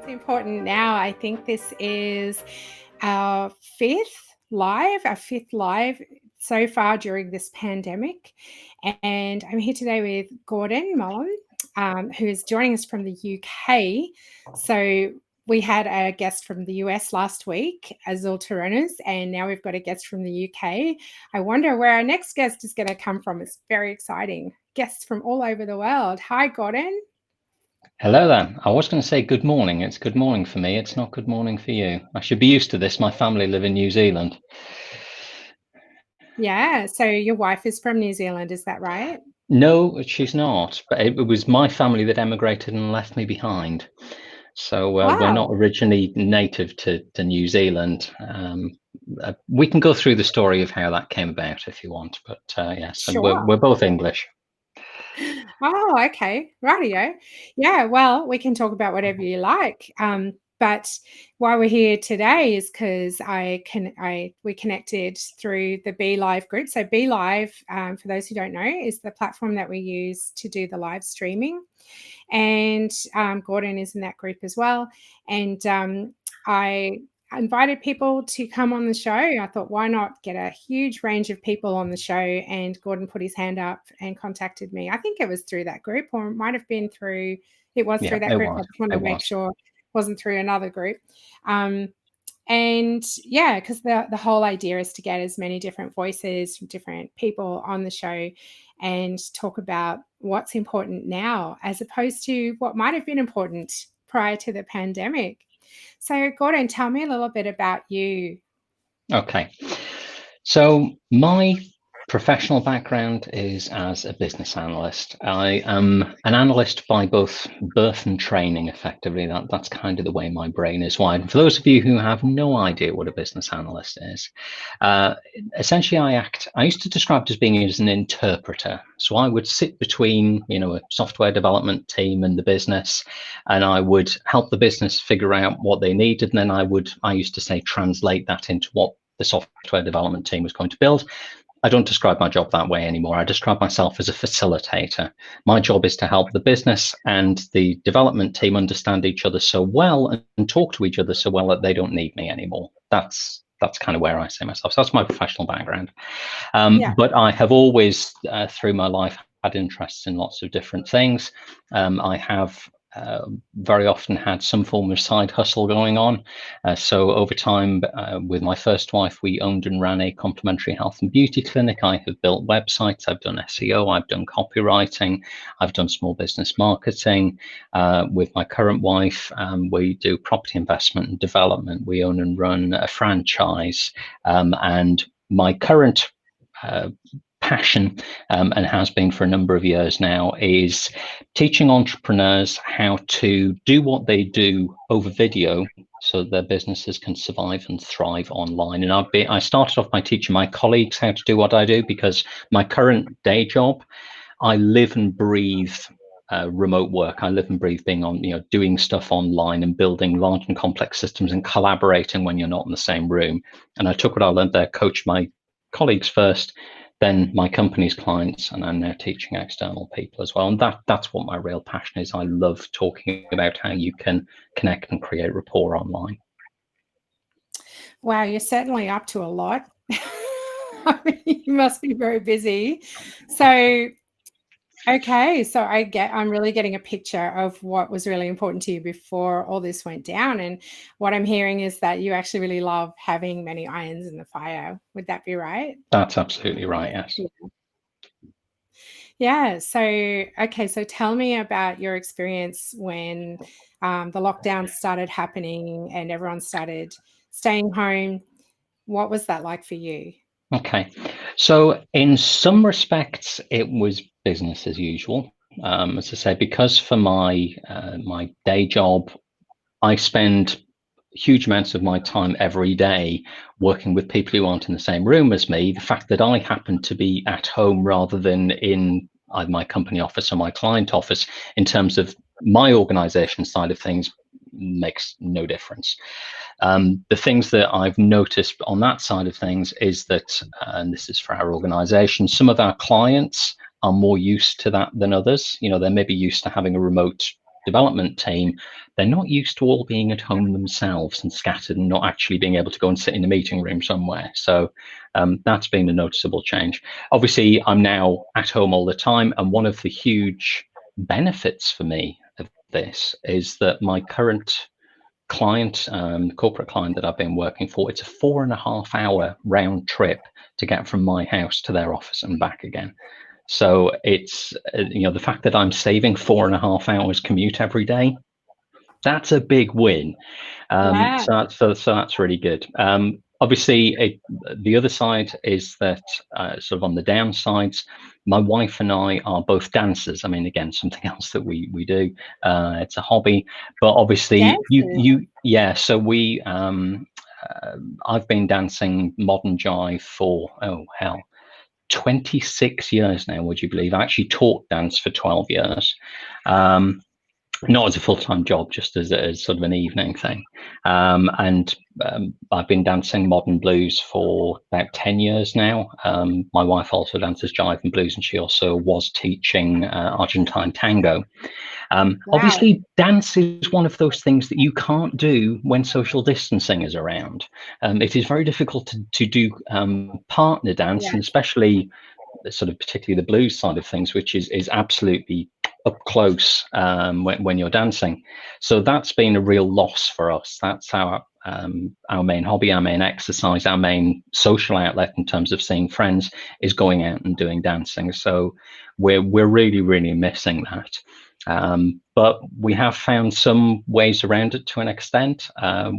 Important now. I think this is our fifth live so far during this pandemic. And I'm here today with Gordon Mullan, who is joining us from the UK. So we had a guest from the US last week, Azul Toronas, and now we've got a guest from the UK. I wonder where our next guest is going to come from. It's very exciting. Guests from all over the world. Hi, Gordon. Hello there. I was going to say good morning. It's good morning for me. It's not good morning for you. I should be used to this. My family live in New Zealand. Yeah. So your wife is from New Zealand, is that right? No, she's not. But it was my family that emigrated and left me behind. So we're not Wow. originally native to New Zealand. We can go through the story of how that came about if you want. But yes, and Sure. we're both English. Oh, okay. Rightio. Yeah, well, we can talk about whatever you like. But why we're here today is because we connected through the Be Live group. So Be Live, for those who don't know, is the platform that we use to do the live streaming. And Gordon is in that group as well. And I invited people to come on the show. I thought, why not get a huge range of people on the show? And Gordon put his hand up and contacted me. I think it was through that group, or it might have been through, it was Yeah, through that it group. I was. just wanted It to make was. sure it wasn't through another group. And yeah, because the whole idea is to get as many different voices from different people on the show and talk about what's important now as opposed to what might have been important prior to the pandemic. So, Gordon, tell me a little bit about you. Okay. So my professional background is as a business analyst. I am an analyst by both birth and training, effectively. That's kind of the way my brain is wired. And for those of you who have no idea what a business analyst is, essentially I used to describe it as being as an interpreter. So I would sit between, a software development team and the business, and I would help the business figure out what they needed. And then I used to say, translate that into what the software development team was going to build. I don't describe my job that way anymore. I describe myself as a facilitator. My job is to help the business and the development team understand each other so well and talk to each other so well that they don't need me anymore. That's kind of where I see myself. So that's my professional background. Yeah. But I have always, through my life, had interests in lots of different things. I have very often had some form of side hustle going on. So over time, with my first wife, we owned and ran a complementary health and beauty clinic. I have built websites, I've done SEO, I've done copywriting, I've done small business marketing. With my current wife, we do property investment and development. We own and run a franchise. And my current passion, and has been for a number of years now, is teaching entrepreneurs how to do what they do over video so that their businesses can survive and thrive online. And I started off by teaching my colleagues how to do what I do, because my current day job, I live and breathe remote work. I live and breathe being on, doing stuff online and building large and complex systems and collaborating when you're not in the same room. And I took what I learned there, coached my colleagues first, then my company's clients, and I'm now teaching external people as well. And that's what my real passion is. I love talking about how you can connect and create rapport online. Wow, you're certainly up to a lot. I mean, you must be very busy. So, okay, so I'm really getting a picture of what was really important to you before all this went down. And what I'm hearing is that you actually really love having many irons in the fire. Would that be right? That's absolutely right, yes. Yeah. So, okay. So tell me about your experience when the lockdown started happening and everyone started staying home. What was that like for you? Okay. So in some respects, it was business as usual. As I say, because for my day job, I spend huge amounts of my time every day working with people who aren't in the same room as me. The fact that I happen to be at home rather than in either my company office or my client office, in terms of my organization side of things, makes no difference. The things that I've noticed on that side of things is that, and this is for our organization, some of our clients are more used to that than others. They may be used to having a remote development team, they're not used to all being at home themselves and scattered and not actually being able to go and sit in a meeting room somewhere. So that's been a noticeable change. Obviously, I'm now at home all the time, and one of the huge benefits for me of this is that my current client, corporate client that I've been working for, it's a 4.5 hour round trip to get from my house to their office and back again. So it's, the fact that I'm saving 4.5 hours commute every day, that's a big win. Yeah. So that's really good. Obviously, the other side is that sort of on the downsides, my wife and I are both dancers. I mean, again, something else that we do. It's a hobby, but obviously, yeah. So we, I've been dancing modern jive for 26 years now. Would you believe? I actually taught dance for 12 years. Not as a full-time job, just as sort of an evening thing. And I've been dancing modern blues for about 10 years now. My wife also dances jive and blues, and she also was teaching Argentine tango. Wow. Obviously, dance is one of those things that you can't do when social distancing is around. It is very difficult to do partner dance, Yeah. and especially sort of particularly the blues side of things, which is absolutely up close when you're dancing. So that's been a real loss for us. That's our main hobby, our main exercise, our main social outlet in terms of seeing friends is going out and doing dancing. So we're really, really missing that. But we have found some ways around it to an extent.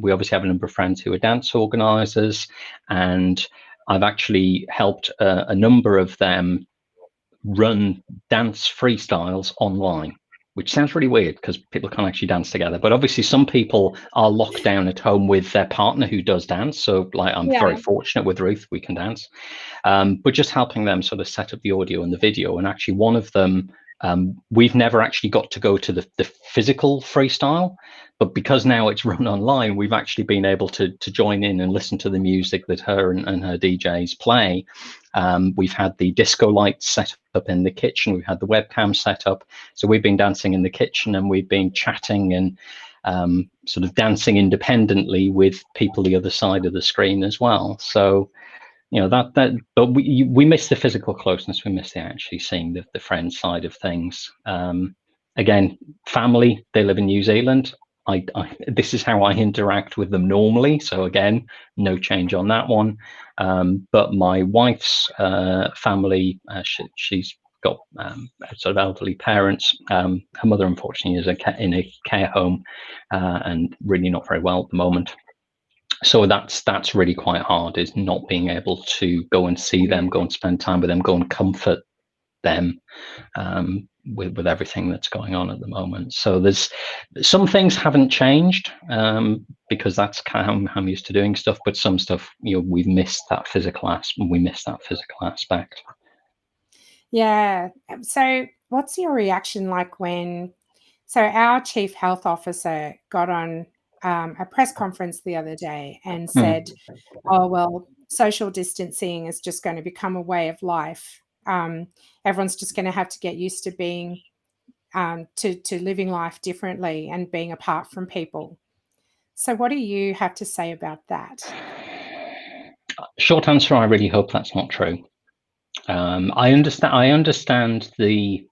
We obviously have a number of friends who are dance organizers, and I've actually helped a number of them run dance freestyles online, which sounds really weird because people can't actually dance together. But obviously, some people are locked down at home with their partner who does dance. So, like, I'm very fortunate with Ruth, we can dance. But just helping them sort of set up the audio and the video. And actually, one of them, we've never actually got to go to the physical freestyle, but because now it's run online, we've actually been able to join in and listen to the music that her and her DJs play. We've had the disco lights set up in the kitchen, we've had the webcam set up, so we've been dancing in the kitchen and we've been chatting and sort of dancing independently with people the other side of the screen as well. So but we miss the physical closeness. We miss the actually seeing the friend side of things. Again, family, they live in New Zealand. This is how I interact with them normally. So again, no change on that one. But my wife's family, she's got sort of elderly parents. Her mother, unfortunately, is in a care home and really not very well at the moment. So that's really quite hard, is not being able to go and see them, go and spend time with them, go and comfort them with everything that's going on at the moment. So there's some things haven't changed because that's kind of how I'm used to doing stuff, but some stuff, we've missed that physical aspect. Yeah. So what's your reaction like when, so our chief health officer got on a press conference the other day and said, oh, well, social distancing is just going to become a way of life. Everyone's just going to have to get used to being, to living life differently and being apart from people. So what do you have to say about that? Short answer, I really hope that's not true. I understand the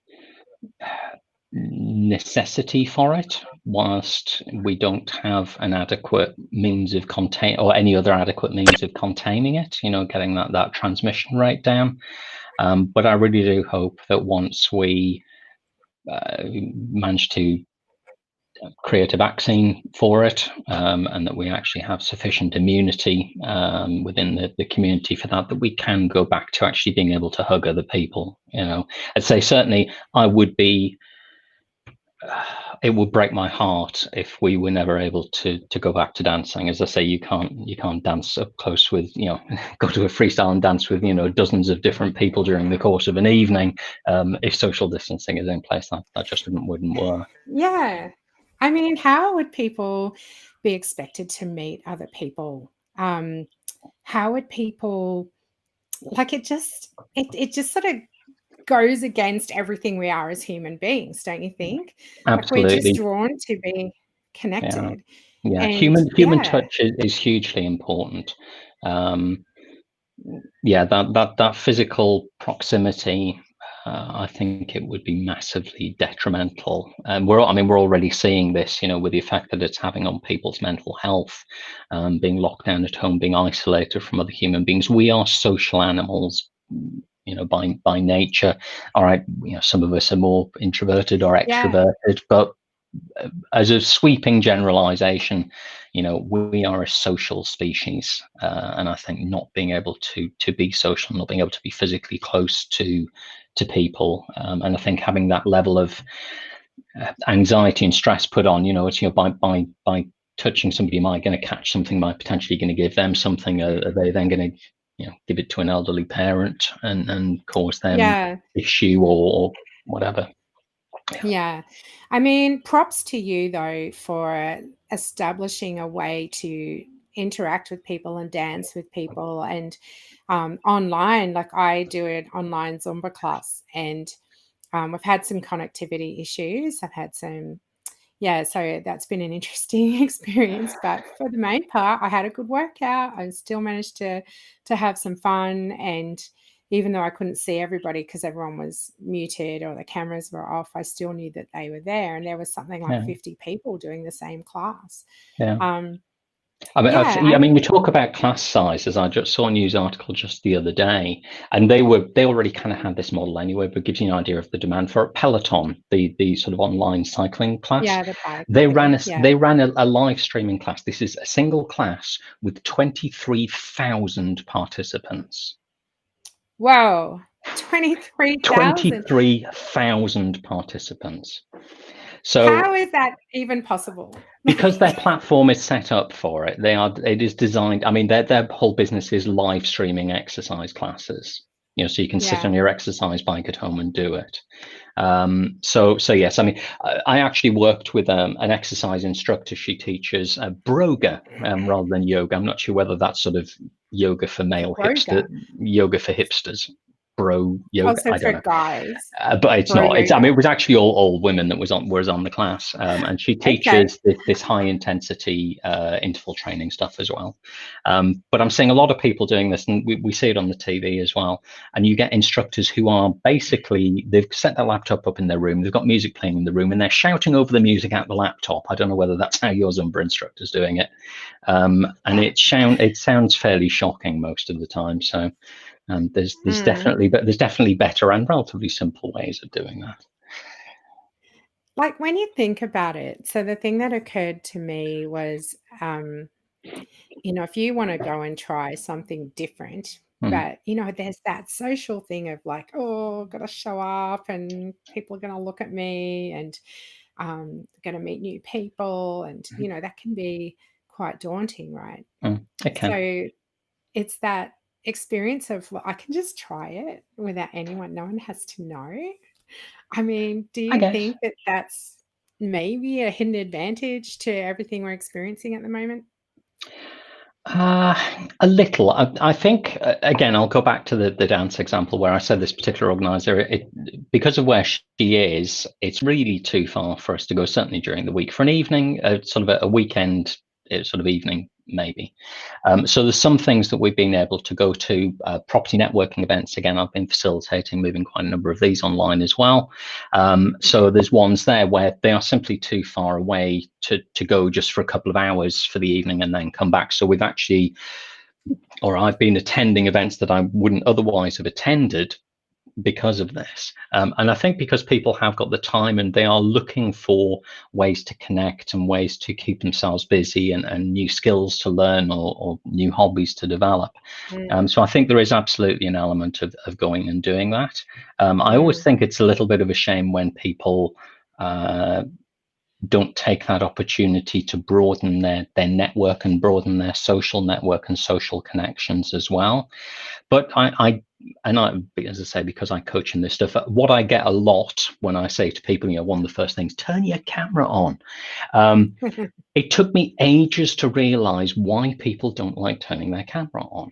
necessity for it, whilst we don't have an adequate means of or any other adequate means of containing it, getting that transmission rate down. But I really do hope that once we manage to create a vaccine for it, and that we actually have sufficient immunity within the community for that we can go back to actually being able to hug other people. I'd say certainly I would be it would break my heart if we were never able to go back to dancing. As I say, you can't dance up close with, go to a freestyle and dance with, dozens of different people during the course of an evening. If social distancing is in place, that just wouldn't work. Yeah. I mean, how would people be expected to meet other people? How would people, like, it just sort of goes against everything we are as human beings, don't you think? Like we're just Absolutely. drawn to be Yeah. connected. Yeah. And Human yeah, touch is hugely important. Um, yeah, that physical proximity, I think it would be massively detrimental. And I mean, we're already seeing this, with the effect that it's having on people's mental health, being locked down at home, being isolated from other human beings. We are social animals, by nature. All right, some of us are more introverted or yeah, extroverted, but as a sweeping generalization, we are a social species, and I think not being able to be social, not being able to be physically close to people, and I think having that level of anxiety and stress put on, it's by touching somebody, am I going to catch something? Am I potentially going to give them something? Are they then going to give it to an elderly parent and cause them yeah. issue or whatever? Yeah. I mean, props to you though for establishing a way to interact with people and dance with people and online. Like I do an online Zumba class and I've had some connectivity issues. I've had some yeah, so that's been an interesting experience, but for the main part, I had a good workout. I still managed to have some fun, and even though I couldn't see everybody because everyone was muted or the cameras were off, I still knew that they were there, and there was something like Yeah, 50 people doing the same class. yeah. Um, I mean, yeah, I I mean, we talk about class sizes. I just saw a news article just the other day, and they already kind of had this model anyway, but it gives you an idea of the demand for it. Peloton, the sort of online cycling class. yeah, the bike They ran thing, a yeah. they ran a live streaming class. This is a single class with 23,000 participants. Whoa, 23,000. 23,000 participants. So How is that even possible? because their Like, platform is set up for it, it is designed. I mean, their whole business is live streaming exercise classes, so you can sit yeah. on your exercise bike at home and do it. So yes, I mean, I actually worked with an exercise instructor. She teaches broga rather than yoga. I'm not sure whether that's sort of yoga for male hipster, Broga. yoga for hipsters, bro yoga. Also I don't for know. guys, But it's bro not. I mean, yoga. it was actually all women that was on the class, and she Okay. teaches this high intensity interval training stuff as well. But I'm seeing a lot of people doing this, and we see it on the TV as well. And you get instructors who are basically they've set their laptop up in their room, they've got music playing in the room, and they're shouting over the music at the laptop. I don't know whether that's how your Zumba instructor's doing it, and it sounds fairly shocking most of the time. So. There's Mm. definitely better and relatively simple ways of doing that. Like, when you think about it, so the thing that occurred to me was, if you wanna go and try something different, Mm, but, there's that social thing of like, "Oh, gotta show up and people are gonna look at me and, gonna meet new people," and, that can be quite daunting, right? it can. So it's that experience of, well, I can just try it without anyone no one has to know. I mean, do I you guess. think that that's maybe a hidden advantage to everything we're experiencing at the moment? Uh, a little. I think, again, I'll go back to the dance example where I said this particular organizer, because of where she is, it's really too far for us to go, certainly during the week. For an evening, sort of a weekend sort of evening, maybe. So there's some things that we've been able to go to, property networking events. Again, I've been facilitating, moving quite a number of these online as well. So there's ones there where they are simply too far away to go just for a couple of hours for the evening and then come back. So I've been attending events that I wouldn't otherwise have attended because of this. And I think because people have got the time and they are looking for ways to connect and ways to keep themselves busy and new skills to learn or new hobbies to develop. Mm, So I think there is absolutely an element of going and doing that. I always mm, think it's a little bit of a shame when people don't take that opportunity to broaden their network and broaden their social network and social connections as well. But as I say, because I coach in this stuff, what I get a lot when I say to people, one of the first things, turn your camera on. It took me ages to realize why people don't like turning their camera on.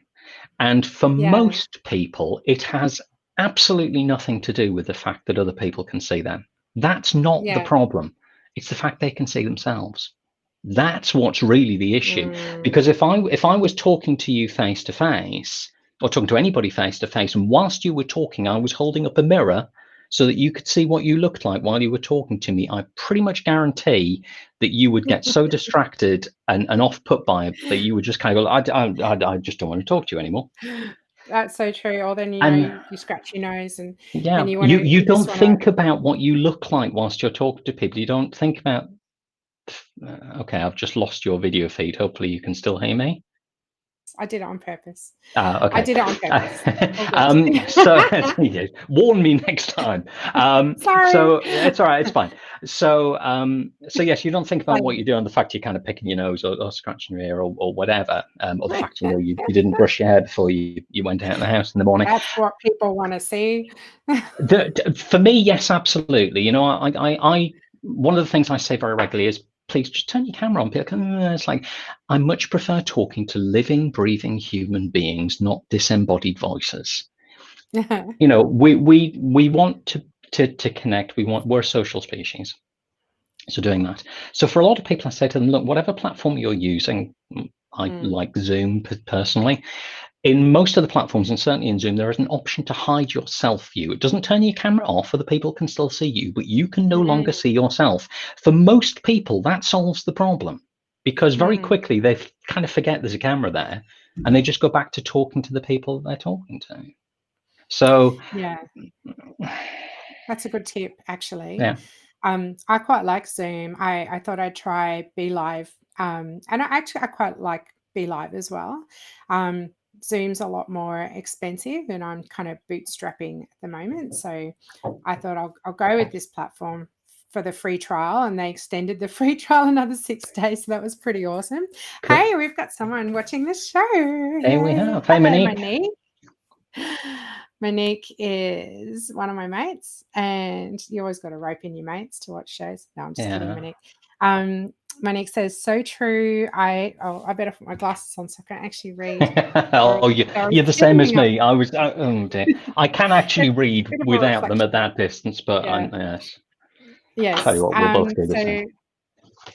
And for yeah, most people, it has absolutely nothing to do with the fact that other people can see them. That's not the Yeah. problem. It's the fact they can see themselves. That's what's really the issue. Mm. Because if I was talking to you face to face, or talking to anybody face to face, and whilst you were talking, I was holding up a mirror so that you could see what you looked like while you were talking to me, I pretty much guarantee that you would get so distracted and off put by it that you would just kind of go, I just don't want to talk to you anymore. That's so true. Or then, And you scratch your nose and yeah, you you just don't wanna think about what you look like whilst you're talking to people. You don't think about, okay, I've just lost your video feed. Hopefully you can still hear me. I did it on purpose. I Okay. did it on purpose. All good. So yeah, warn me next time. Sorry. So it's all right. It's fine. So yes, you don't think about what Blame you're doing. The fact you're kind of picking your nose or scratching your ear or whatever, or the fact you didn't brush your hair before you went out of the house in the morning. That's what people wanna see. For me, yes, absolutely. I one of the things I say very regularly is, please just turn your camera on. It's like, I much prefer talking to living, breathing human beings, not disembodied voices. We want to connect. We're a social species. So doing that. So for a lot of people, I say to them, look, whatever platform you're using, I Mm, like Zoom personally. In most of the platforms, and certainly in Zoom, there is an option to hide your self view. It doesn't turn your camera off, other people can still see you, but you can no longer mm, see yourself. For most people, that solves the problem, because very mm. quickly they kind of forget there's a camera there, and they just go back to talking to the people that they're talking to. So Yeah, that's a good tip, actually. yeah, I quite like Zoom. I thought I'd try Be Live, and I quite like Be Live as well. Um, Zoom's a lot more expensive, and I'm kind of bootstrapping at the moment, so I thought I'll go with this platform for the free trial, and they extended the free trial another 6 days, so that was pretty awesome. cool. Hey, we've got someone watching the show. Here we Yay. have. Hey, Hello, Monique. Monique. Monique is one of my mates, and you always got to rope in your mates to watch shows. No, I'm just kidding, Yeah. Monique. Monique says, "So true." I better put my glasses on so I can actually read. They're, Oh, they're you're the same as filming up. me. Oh dear. I can actually It's read a bit of a without them at reflection. that distance, but Yeah. yes. Tell you Yes. what, we'll both do the same. So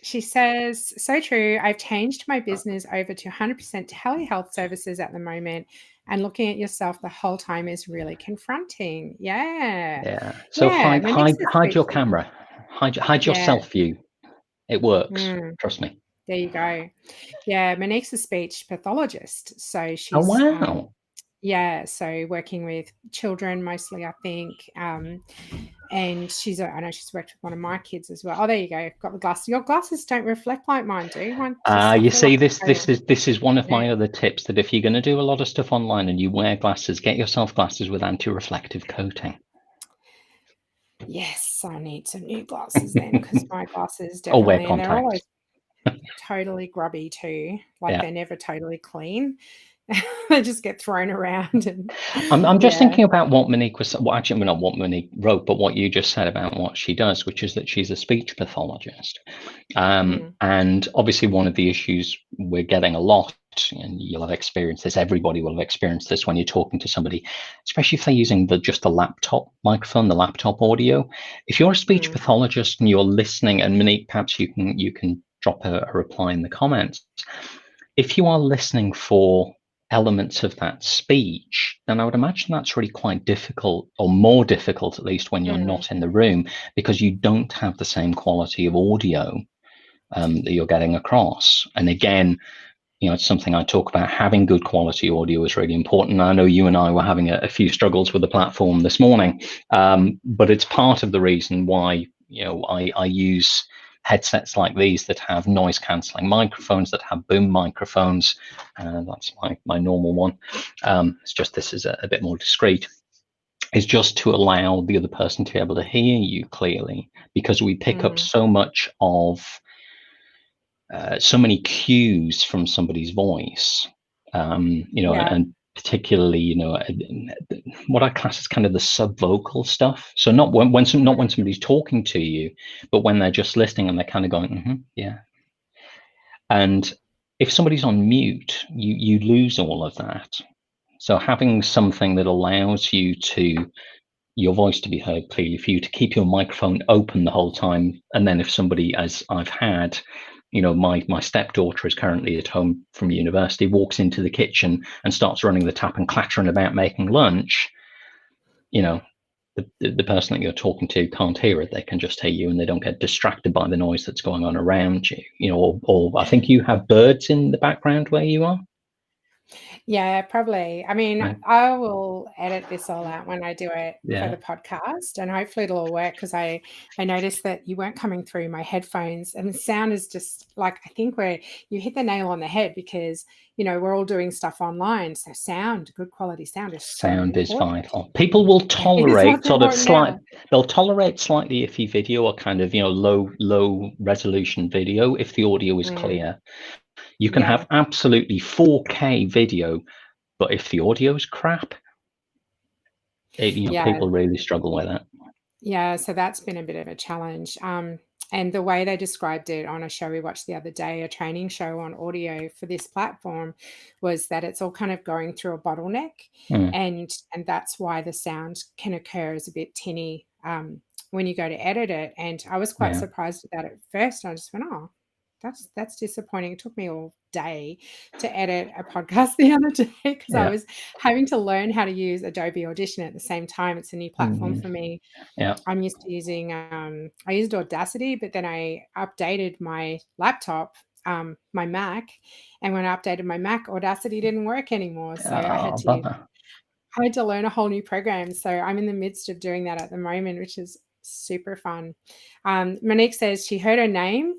she says, "So true. I've changed my business over to 100% telehealth services at the moment, and looking at yourself the whole time is really confronting." Yeah. Yeah. So Yeah. hide Monique's hide a hide sweet your thing. camera. Hide your Yeah. self view. It works. Mm, Trust me. there you go. Yeah. Monique's a speech pathologist. So Oh she's, wow. yeah, so working with children mostly, I think. And I know she's worked with one of my kids as well. Oh, there you go. Got the glasses. Your glasses don't reflect like mine do. Mine just, I You feel like see, I this is one of yeah. my other tips, that if you're going to do a lot of stuff online and you wear glasses, get yourself glasses with anti-reflective coating. Yes, I need some new glasses then because my glasses Or wear definitely, and they're contacts. always totally grubby too. Like Yeah. they're never totally clean. They just get thrown around and I'm just yeah. thinking about what Monique was, well, actually, well, not what Monique wrote, but what you just said about what she does, which is that she's a speech pathologist. Mm, And obviously, one of the issues we're getting a lot, and you'll have experienced this, everybody will have experienced this when you're talking to somebody, especially if they're using just the laptop microphone, the laptop audio. If you're a speech mm, pathologist and you're listening, and Monique, perhaps you can drop a reply in the comments. If you are listening for elements of that speech, then I would imagine that's really quite difficult, or more difficult at least, when you're mm, not in the room, because you don't have the same quality of audio that you're getting across. And again, it's something I talk about. Having good quality audio is really important. I know you and I were having a few struggles with the platform this morning, but it's part of the reason why I use headsets like these that have noise cancelling microphones, that have boom microphones. That's my normal one. It's just this is a bit more discreet. Is just to allow the other person to be able to hear you clearly, because we pick up mm. so much of so many cues from somebody's voice, Yeah. and particularly, what I class as kind of the subvocal stuff. So not not when Mm, somebody's talking to you, but when they're just listening and they're kind of going, yeah. And if somebody's on mute, you lose all of that. So having something that allows your voice to be heard clearly, for you to keep your microphone open the whole time, and then if somebody, as I've had, my stepdaughter is currently at home from university, walks into the kitchen and starts running the tap and clattering about making lunch, the person that you're talking to can't hear it. They can just hear you, and they don't get distracted by the noise that's going on around you. Or I think you have birds in the background where you are. Yeah, probably. I mean, Right. I will edit this all out when I do it for Yeah. the podcast, and hopefully it'll all work, because I noticed that you weren't coming through my headphones, and the sound is just like, I think you hit the nail on the head, because we're all doing stuff online, so good quality sound is so Sound is important. vital. People will It is tolerate what's important now. they'll tolerate slightly iffy video, or kind of, low resolution video, if the audio is Mm, clear. You can yeah, have absolutely 4K video, but if the audio is crap, yeah. people really struggle with it. Yeah, so that's been a bit of a challenge. And the way they described it on a show we watched the other day, a training show on audio for this platform, was that it's all kind of going through a bottleneck, Mm, and that's why the sound can occur as a bit tinny when you go to edit it. And I was quite yeah. surprised at that at first. I just went, "Oh, that's disappointing." It took me all day to edit a podcast the other day, because I Yeah. was having to learn how to use Adobe Audition at the same time. It's a new platform Mm, for me. yeah. I'm used to using, I used Audacity, but then I updated my laptop, my Mac, and when I updated my Mac, Audacity didn't work anymore. So Oh, bummer. I had to learn a whole new program. So I'm in the midst of doing that at the moment, which is super fun. Monique says she heard her name.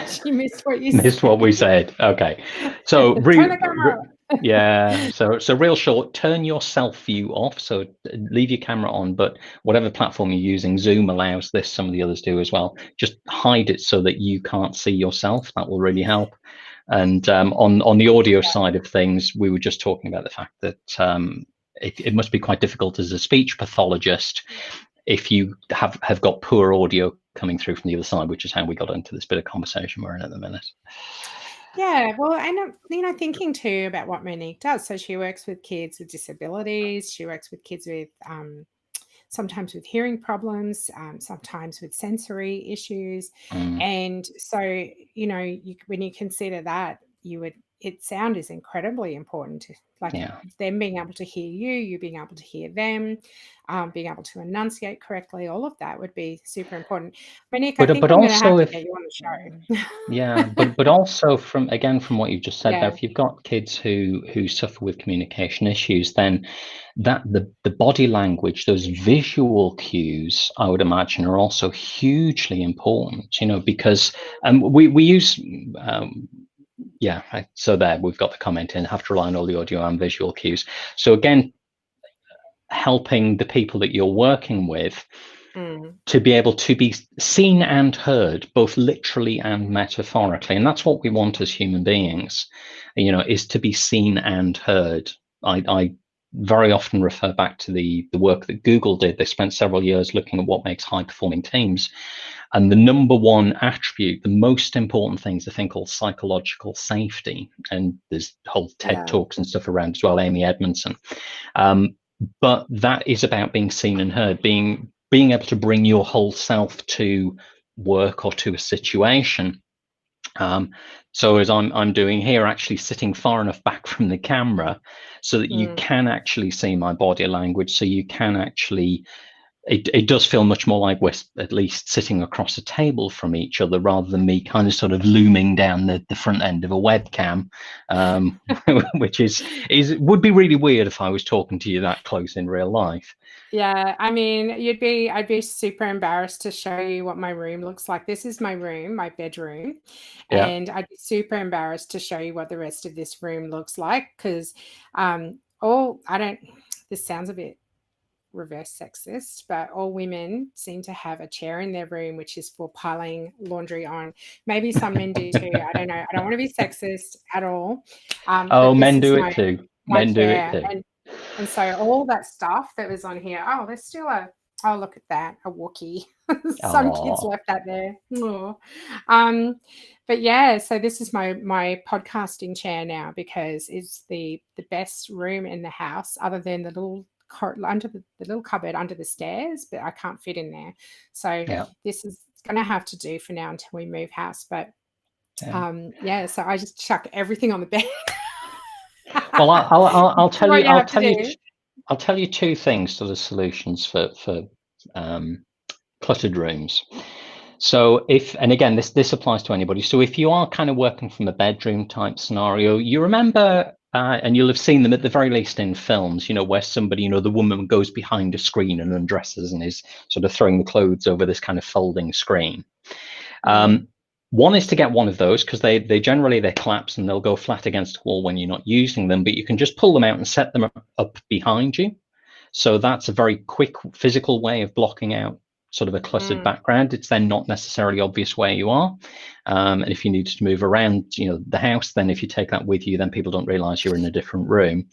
She missed what you Missed what we said. said. Okay. So Turn the camera. yeah. So real short, turn your self view off. So leave your camera on, but whatever platform you're using, Zoom allows this. Some of the others do as well. Just hide it so that you can't see yourself. That will really help. And on the audio side of things, we were just talking about the fact that it must be quite difficult as a speech pathologist if you have got poor audio coming through from the other side, which is how we got into this bit of conversation we're in at the minute. Yeah, well, and thinking too about what Monique does. So she works with kids with disabilities. She works with kids with sometimes with hearing problems, sometimes with sensory issues, Mm, and so when you consider that, sound is incredibly important. Like yeah. them being able to hear you, you being able to hear them, being able to enunciate correctly, all of that would be super important. Monique, I think But I'm going to have also, to if get you on the show. yeah, but also, from what you've just said there, Yeah. if you've got kids who suffer with communication issues, then that the body language, those visual cues, I would imagine, are also hugely important. Because we use yeah. So there, we've got the comment in. Have to rely on all the audio and visual cues. So again, helping the people that you're working with Mm. to be able to be seen and heard, both literally and metaphorically. And that's what we want as human beings, is to be seen and heard. I very often refer back to the work that Google did. They spent several years looking at what makes high performing teams. And the number one attribute, the most important thing, is a thing called psychological safety. And there's whole TED Yeah. Talks and stuff around as well, Amy Edmondson. But that is about being seen and heard, being able to bring your whole self to work or to a situation. So as I'm doing here, actually sitting far enough back from the camera so that you Mm. can actually see my body language, so you can actually, it does feel much more like we're at least sitting across a table from each other, rather than me kind of sort of looming down the front end of a webcam, which would be really weird if I was talking to you that close in real life. Yeah, I mean, I'd be super embarrassed to show you what my room looks like. This is my room, my bedroom, Yeah. and I'd be super embarrassed to show you what the rest of this room looks like, because all I don't. This sounds a bit reverse sexist, but all women seem to have a chair in their room which is for piling laundry on. Maybe some men do too. I don't know. I don't want to be sexist at all, Oh, but this men is do it too. my Men do it chair, too. and so all that stuff that was on here, oh, there's still oh, look at that, a Wookiee. Some kids Oh, left that there. Aw. Um, but yeah, so this is my podcasting chair now because it's the best room in the house, other than the little under the little cupboard under the stairs, but I can't fit in there. So yeah, this is going to have to do for now until we move house. But yeah. yeah, so I just chuck everything on the bed. Well, I'll This is tell what you, you have to do. I'll tell you two things to the solutions for um, cluttered rooms. So if, and again, this applies to anybody. So if you are kind of working from a bedroom type scenario, you remember, and you'll have seen them at the very least in films, where somebody, the woman goes behind a screen and undresses and is sort of throwing the clothes over this kind of folding screen. Mm, One is to get one of those because they generally they collapse and they'll go flat against a wall when you're not using them, but you can just pull them out and set them up behind you. So that's a very quick physical way of blocking out sort of a cluttered mm, background. It's then not necessarily obvious where you are. And if you need to move around, the house, then if you take that with you, then people don't realize you're in a different room.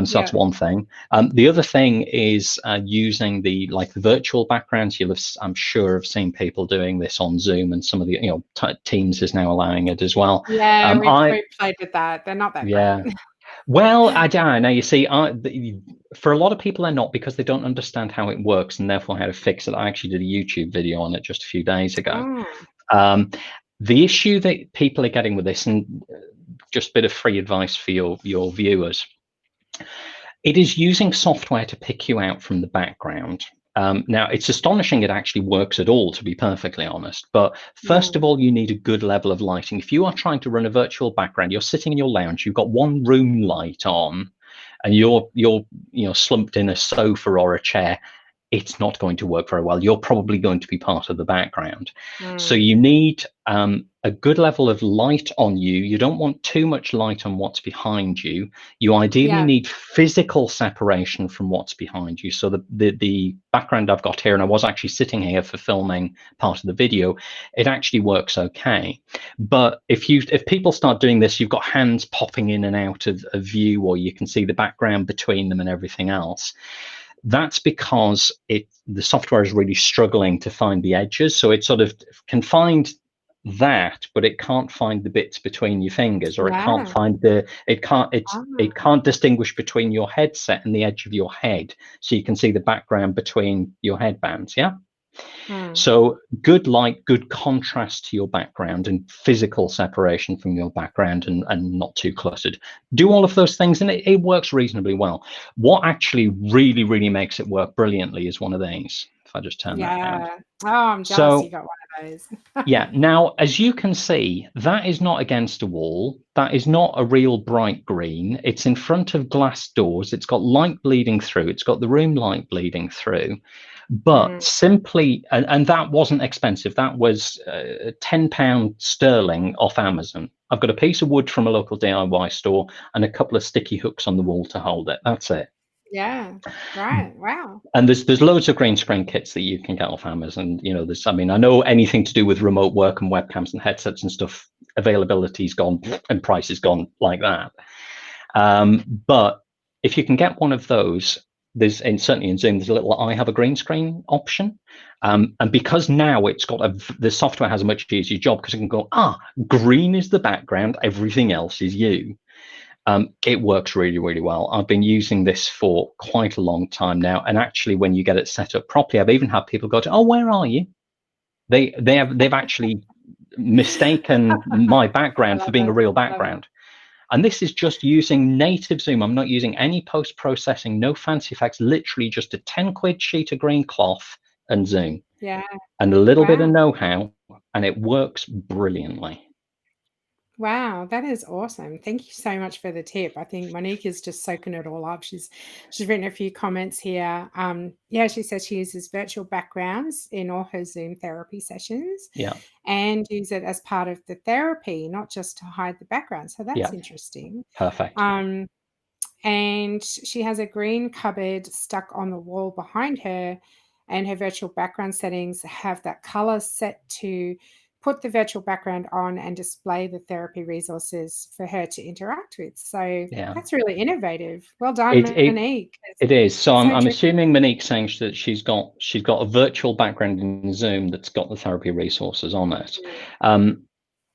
So that's yeah. one thing. The other thing is using the virtual backgrounds. I'm sure, have seen people doing this on Zoom, and some of the Teams is now allowing it as well. Yeah, I we've played with that. They're not that great. Yeah. Well, I don't know. You see, for a lot of people, they're not because they don't understand how it works and therefore how to fix it. I actually did a YouTube video on it just a few days ago. Oh, Um, the issue that people are getting with this, and just a bit of free advice for your viewers, it is using software to pick you out from the background. Now, it's astonishing it actually works at all, to be perfectly honest. But first of mm, all, you need a good level of lighting. If you are trying to run a virtual background, you're sitting in your lounge, you've got one room light on, and you're slumped in a sofa or a chair, it's not going to work very well. You're probably going to be part of the background. So mm. you need a good level of light on you. You don't want too much light on what's behind you. You ideally Yeah, need physical separation from what's behind you. So the background I've got here, and I was actually sitting here for filming part of the video, it actually works okay. But if people start doing this, you've got hands popping in and out of view, or you can see the background between them and everything else. That's because the software is really struggling to find the edges. So it sort of can find that, but it can't find the bits between your fingers, or it can't yeah. find it Ah, can't distinguish between your headset and the edge of your head, so you can see the background between your headbands. Yeah. mm, So good light, good contrast to your background, and physical separation from your background, and not too cluttered. Do all of those things and it works reasonably well. What actually really, really makes it work brilliantly is one of these. If I just turn that down. yeah. Oh, I'm jealous you So got one of those. yeah, now as you can see, that is not against a wall. That is not a real bright green. It's in front of glass doors. It's got light bleeding through. It's got the room light bleeding through. But Mm, simply, and that wasn't expensive. That was £10 sterling off Amazon. I've got a piece of wood from a local DIY store and a couple of sticky hooks on the wall to hold it. That's it. yeah. Right. Wow. And there's loads of green screen kits that you can get off Amazon. I mean, I know anything to do with remote work and webcams and headsets and stuff, availability's gone and price is gone like that. But if you can get one of those, certainly in Zoom, there's a little I have a green screen option. And because now the software has a much easier job because it can go, green is the background, everything else is you. It works really, really well. I've been using this for quite a long time now. And actually, when you get it set up properly, I've even had people go to, oh, where are you? They've actually mistaken my I background for love being a it. real I love it. background. And this is just using native Zoom. I'm not using any post-processing, no fancy effects, literally just a 10 quid sheet of green cloth and Zoom Yeah. and a little bit of Wow. know-how, and it works brilliantly. Wow, that is awesome. Thank you so much for the tip. I think Monique is just soaking it all up. She's written a few comments here. Yeah, she says she uses virtual backgrounds in all her Zoom therapy sessions Yeah, and use it as part of the therapy, not just to hide the background. So yeah, that's interesting. perfect. Um, and she has a green cupboard stuck on the wall behind her, and her virtual background settings have that color set to put the virtual background on and display the therapy resources for her to interact with. So Yeah. that's really innovative. Well done, It it Monique. it is. So So I'm tricky. assuming Monique's saying that she's got a virtual background in Zoom that's got the therapy resources on it. Um,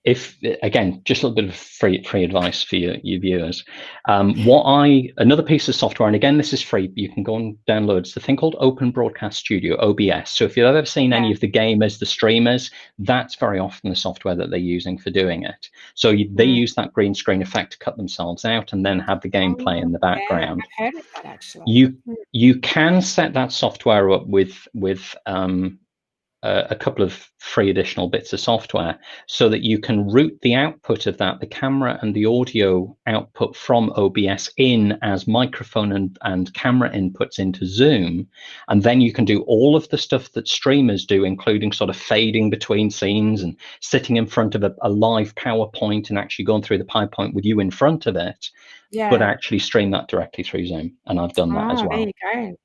if again, just a little bit of free advice for your viewers. Another piece of software, and again, this is free. You can go and download. It's a thing called Open Broadcast Studio, OBS. So if you've ever seen Yeah. any of the gamers, the streamers, that's very often the software that they're using for doing it. So they Mm. use that green screen effect to cut themselves out, and then have the game play Oh, in the yeah, background. I've heard of that actually. You you can set that software up with a couple of free additional bits of software so that you can route the output of that, the camera and the audio output from OBS in as microphone and camera inputs into Zoom. And then you can do all of the stuff that streamers do, including sort of fading between scenes and sitting in front of a live PowerPoint and actually going through the PowerPoint with you in front of it, but Yeah. actually stream that directly through Zoom. And I've done that as Oh, there well. you go.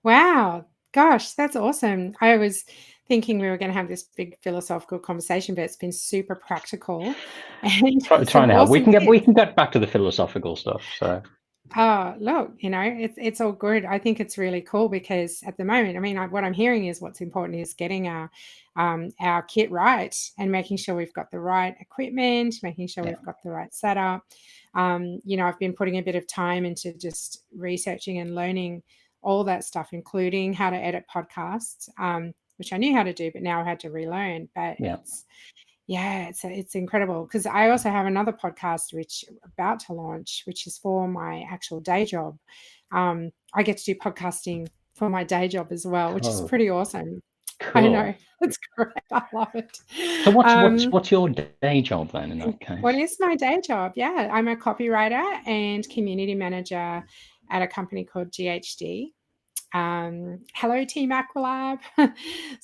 Wow. Gosh, that's awesome. I was thinking we were going to have this big philosophical conversation, but it's been super practical and Trying some to help. We awesome can tips. get back to the philosophical stuff. So Oh, look, it's all good. I think it's really cool because at the moment, I mean, what I'm hearing is what's important is getting our kit right and making sure we've got the right equipment, making sure yeah, we've got the right setup. I've been putting a bit of time into just researching and learning all that stuff, including how to edit podcasts, which I knew how to do, but now I had to relearn. But yeah. it's incredible because I also have another podcast which about to launch, which is for my actual day job. I get to do podcasting for my day job as well, which is Oh, pretty awesome. I know cool. it's great. I love it. So Um, what's your day job then in that what case? is my day job? Yeah, I'm a copywriter and community manager at a company called GHD. Hello, Team Aqualab.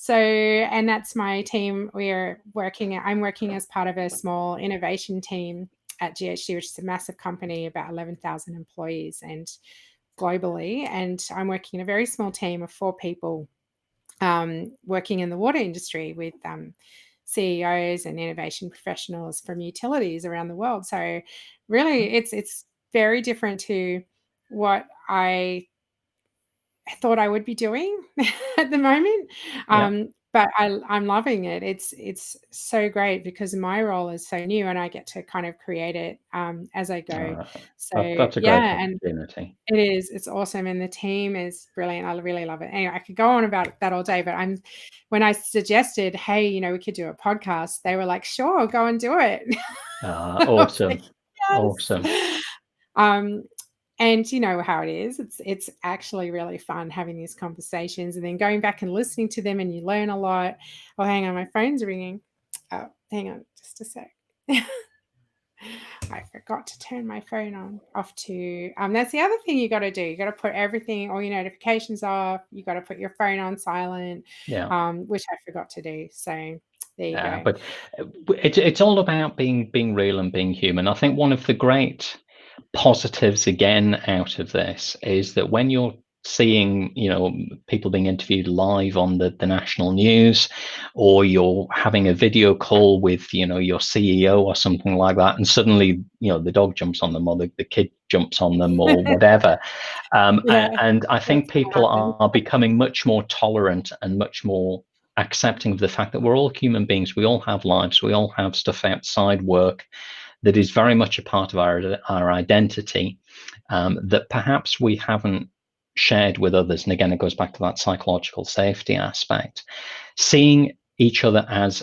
And that's my team. I'm working as part of a small innovation team at GHD, which is a massive company, about 11,000 employees and globally. And I'm working in a very small team of 4 people, working in the water industry with CEOs and innovation professionals from utilities around the world. So really, it's very different to what I thought I would be doing at the moment. Yeah, But I'm loving it. It's so great because my role is so new and I get to kind of create it as I go. uh, So that's a great yeah, and opportunity. it is. It's awesome, and the team is brilliant. I really love it. Anyway, I could go on about that all day, but when I suggested, hey, we could do a podcast, they were like, sure, go and do it. I was like, Awesome, awesome. yes. Um, and you know how it is. It's actually really fun having these conversations and then going back and listening to them, and you learn a lot. Oh, hang on, my phone's ringing. Oh, hang on, just a sec. I forgot to turn my phone on off to that's the other thing you got to do. You got to put everything, all your notifications off. You got to put your phone on silent, Yeah. which I forgot to do. So there you Yeah, go. but it's all about being real and being human. I think one of the great positives again out of this is that when you're seeing people being interviewed live on the national news, or you're having a video call with your CEO or something like that, and suddenly the dog jumps on them, or the kid jumps on them, or whatever. Yeah, And I think that's people what happened. are becoming much more tolerant and much more accepting of the fact that we're all human beings. We all have lives. We all have stuff outside work that is very much a part of our identity, that perhaps we haven't shared with others. And again, it goes back to that psychological safety aspect. Seeing each other as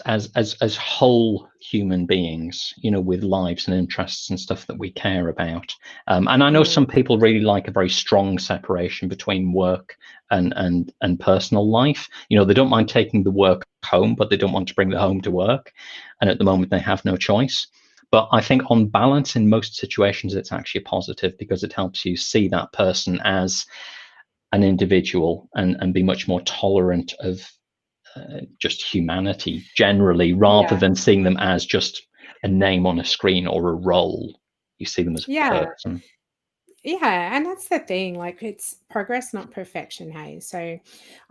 whole human beings, with lives and interests and stuff that we care about. And I know Mm, some people really like a very strong separation between work and personal life. They don't mind taking the work home, but they don't want to bring the home to work. And at the moment, they have no choice. But I think on balance, in most situations, it's actually positive because it helps you see that person as an individual and be much more tolerant of just humanity generally, rather yeah. than seeing them as just a name on a screen or a role. You see them as a Yeah. person. Yeah, and that's the thing, like, it's progress, not perfection, hey? So,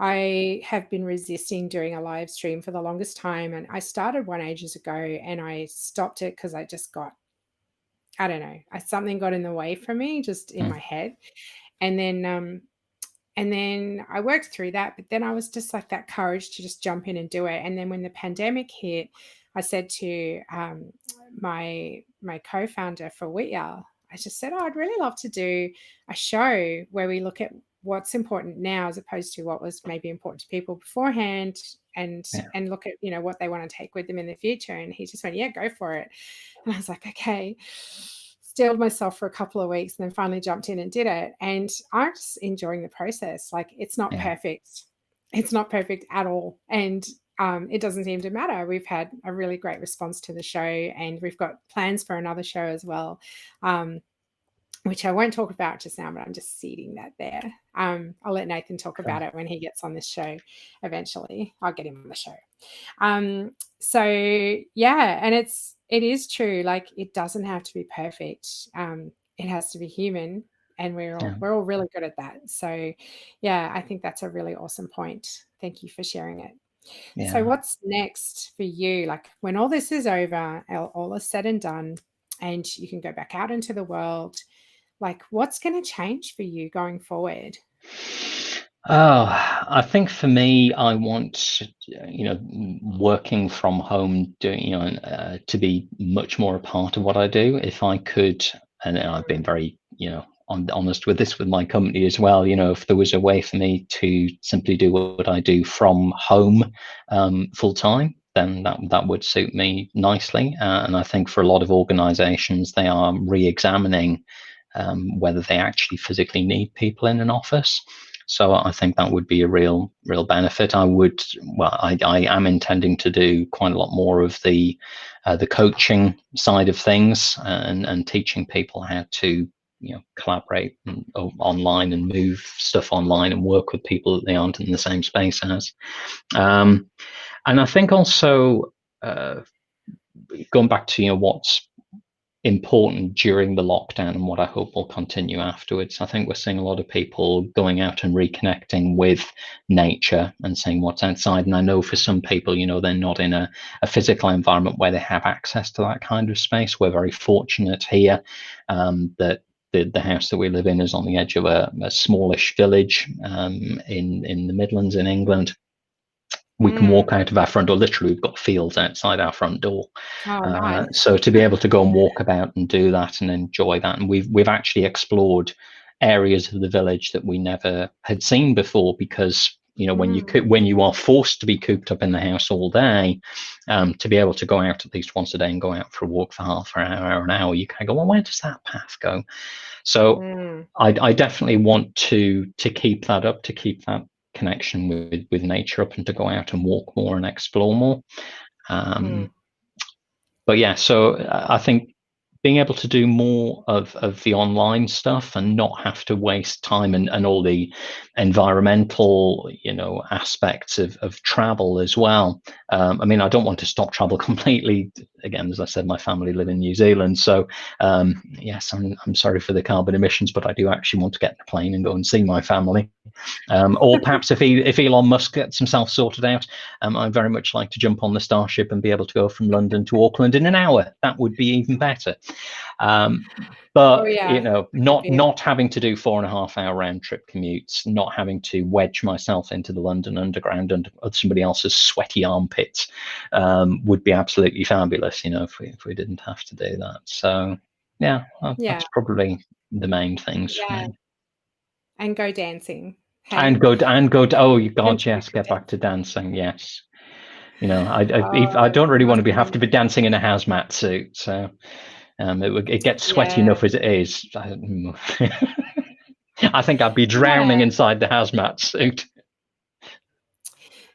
I have been resisting doing a live stream for the longest time, and I started one ages ago, and I stopped it because I just got I don't know, something got in the way for me just in Mm, my head, and then, and then I worked through that, but then I was just like that courage to just jump in and do it. And then when the pandemic hit, I said to my co-founder for Whitya, I just said, "Oh, I'd really love to do a show where we look at what's important now as opposed to what was maybe important to people beforehand, and yeah, look at what they want to take with them in the future." And he just went, "Yeah, go for it." And I was like, "Okay." Steeled myself for a couple of weeks and then finally jumped in and did it. And I'm just enjoying the process. Like, it's not yeah, perfect. It's not perfect at all. And it doesn't seem to matter. We've had a really great response to the show, and we've got plans for another show as well. Um, which I won't talk about just now, but I'm just seeding that there. I'll let Nathan talk cool. about it when he gets on this show eventually. I'll get him on the show. So yeah, and it is true. Like, it doesn't have to be perfect. It has to be human, and Yeah, we're all really good at that. So yeah, I think that's a really awesome point. Thank you for sharing it. So yeah. what's next for you? Like, when all this is over, all is said and done, and you can go back out into the world, like, what's going to change for you going forward? Oh, I think for me, I want, working from home, doing, to be much more a part of what I do. If I could, and I've been very, honest with this with my company as well. If there was a way for me to simply do what I do from home, full time, then that would suit me nicely. And I think for a lot of organisations, they are re-examining whether they actually physically need people in an office. So I think that would be a real benefit. I am intending to do quite a lot more of the coaching side of things, and teaching people how to collaborate online and move stuff online and work with people that they aren't in the same space as. Um, and I think also, going back to what's important during the lockdown and what I hope will continue afterwards. I think we're seeing a lot of people going out and reconnecting with nature and seeing what's outside. And I know for some people, they're not in a physical environment where they have access to that kind of space. We're very fortunate here, that the house that we live in is on the edge of a smallish village, in the Midlands in England. We can Mm. walk out of our front door. Literally, we've got fields outside our front door. Oh, nice. So to be able to go and walk about and do that and enjoy that, and we've actually explored areas of the village that we never had seen before, because Mm. when you are forced to be cooped up in the house all day, to be able to go out at least once a day and go out for a walk for half an hour, an hour, you kind of go, well, where does that path go? So Mm. I definitely want to keep that up, to keep that connection with nature up, and to go out and walk more and explore more. Mm. Um, but yeah, so I think being able to do more of the online stuff and not have to waste time, and all the environmental aspects of travel as well. I mean, I don't want to stop travel completely. Again, as I said, my family live in New Zealand, so yes, I'm sorry for the carbon emissions, but I do actually want to get in a plane and go and see my family. Or perhaps if Elon Musk gets himself sorted out, I'd very much like to jump on the Starship and be able to go from London to Auckland in an hour. That would be even better. Um, Oh, but yeah. That could not be not having to do 4.5 hour round trip commutes, not having to wedge myself into the London Underground and somebody else's sweaty armpits, would be absolutely fabulous. If we didn't have to do that. So yeah, yeah. that's probably the main things for Yeah. me. And go dancing. And Hey? go. Oh, you And God, do yes, good get back to dancing. dancing. Yes, I Oh, don't really want to have to awesome. be dancing in a hazmat suit. So it gets sweaty Yeah. enough as it is. I think I'd be drowning Yeah. inside the hazmat suit.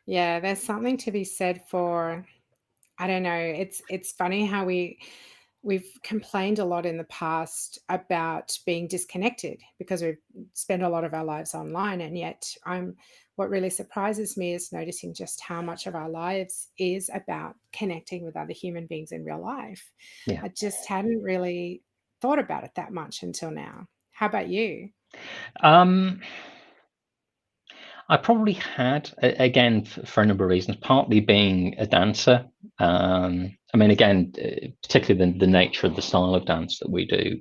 Yeah. There's something to be said for, I don't know. It's funny how we've complained a lot in the past about being disconnected because we've spent a lot of our lives online, and yet what really surprises me is noticing just how much of our lives is about connecting with other human beings in real life. Yeah, I just hadn't really thought about it that much until now. How about you? Um, I probably had, again, for a number of reasons, partly being a dancer. I mean, again, particularly the nature of the style of dance that we do.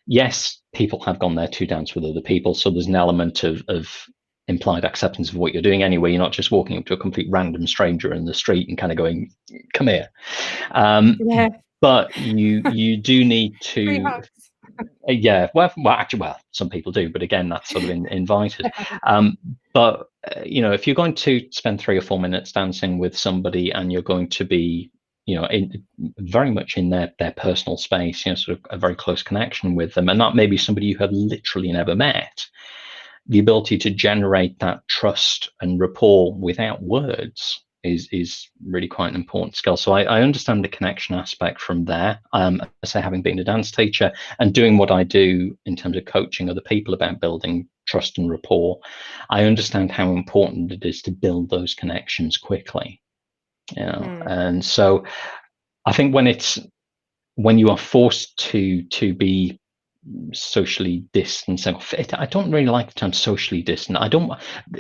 Yes, people have gone there to dance with other people, so there's an element of implied acceptance of what you're doing anyway. You're not just walking up to a complete random stranger in the street and kind of going, "Come here." Um, Yeah. but you do need Free to, hugs. yeah. Actually, some people do, but again, that's sort of invited. But if you're going to spend 3 or 4 minutes dancing with somebody and you're going to be, very much in their personal space, sort of a very close connection with them, and that may be somebody you have literally never met, the ability to generate that trust and rapport without words is really quite an important skill. So I understand the connection aspect from there. I say, having been a dance teacher and doing what I do in terms of coaching other people about building trust and rapport, I understand how important it is to build those connections quickly. And so I think when you are forced to be socially distant. I don't really like the term socially distant.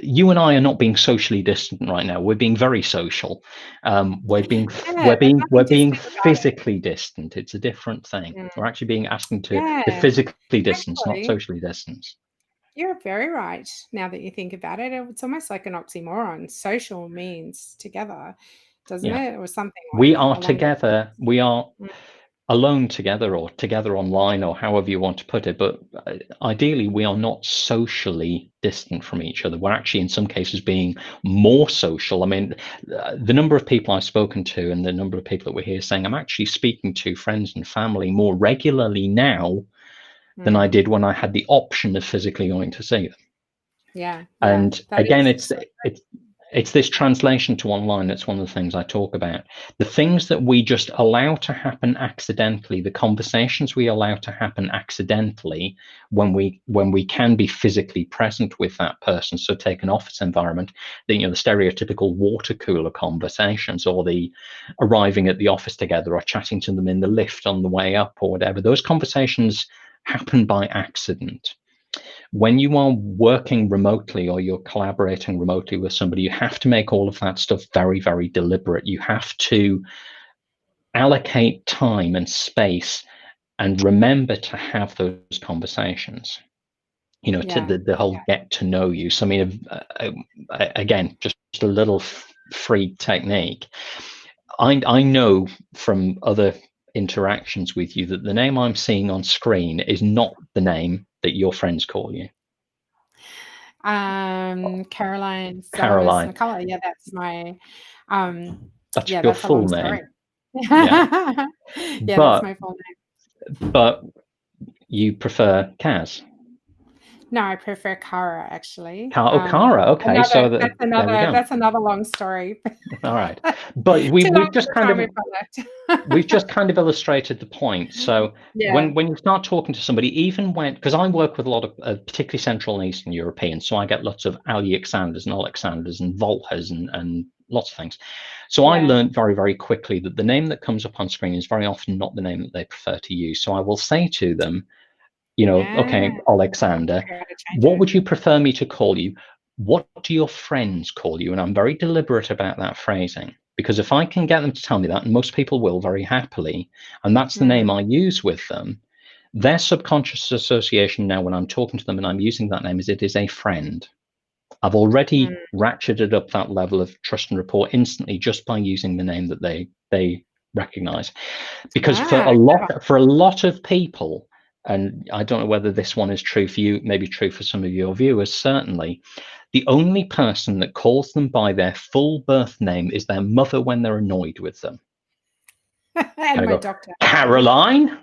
You and I are not being socially distant right now. We're being very social. We're being Yeah, there's we're nothing being distant about it. physically distant. It's a different thing. Mm. We're actually being asking to the Yeah, physically distance, not actually, socially distance. you're very right now that you think about it. It's almost like an oxymoron. Social means together, doesn't Yeah, it? Or something we like are along those together. We are lines. alone together or together online or however you want to put it, but ideally we are not socially distant from each other. We're actually in some cases being more social. I mean, the number of people I've spoken to and the number of people that we're here saying I'm actually speaking to friends and family more regularly now than I Mm. did when I had the option of physically going to see them. Yeah, yeah, And that again, is it's so it's it's this translation to online. That's one of the things I talk about. The things that we just allow to happen accidentally, the conversations we allow to happen accidentally when we can be physically present with that person. So take an office environment, the stereotypical water cooler conversations, or the arriving at the office together, or chatting to them in the lift on the way up, or whatever. Those conversations happen by accident. When you are working remotely or you're collaborating remotely with somebody, you have to make all of that stuff very, very deliberate. You have to allocate time and space and remember to have those conversations, to yeah, the whole get to know you. So, I mean, again, just a little free technique. I know from other interactions with you that the name I'm seeing on screen is not the name that your friends call you. Caroline Salamis Caroline. McCullough, yeah, um, That's your that's a long full name. story. Yeah. Yeah, that's But my full name. but you prefer Kaz. No, I prefer Cara actually. Cara. Okay, so there we go. That's another long story. All right. But we Too long we've for just the kind time of we've got we've left. just kind of illustrated the point. So Yeah, when you start talking to somebody, even when, because I work with a lot of particularly Central and Eastern Europeans, so I get lots of Alexanders and Alexanders and Volhas and lots of things. So I yeah, learned very, very quickly that the name that comes up on screen is very often not the name that they prefer to use. So I will say to them, yeah. okay, Alexander, Figure out how to change what it. would you prefer me to call you? What do your friends call you? And I'm very deliberate about that phrasing, because if I can get them to tell me that, and most people will very happily, and that's the name Mm, I use with them, their subconscious association now when I'm talking to them and I'm using that name is it is a friend. I've already mm. ratcheted up that level of trust and rapport instantly just by using the name that they recognize. Because Ah, clever. for a lot of people, and I don't know whether this one is true for you, maybe true for some of your viewers, certainly, the only person that calls them by their full birth name is their mother when they're annoyed with them. And Kind my of go, doctor. Caroline?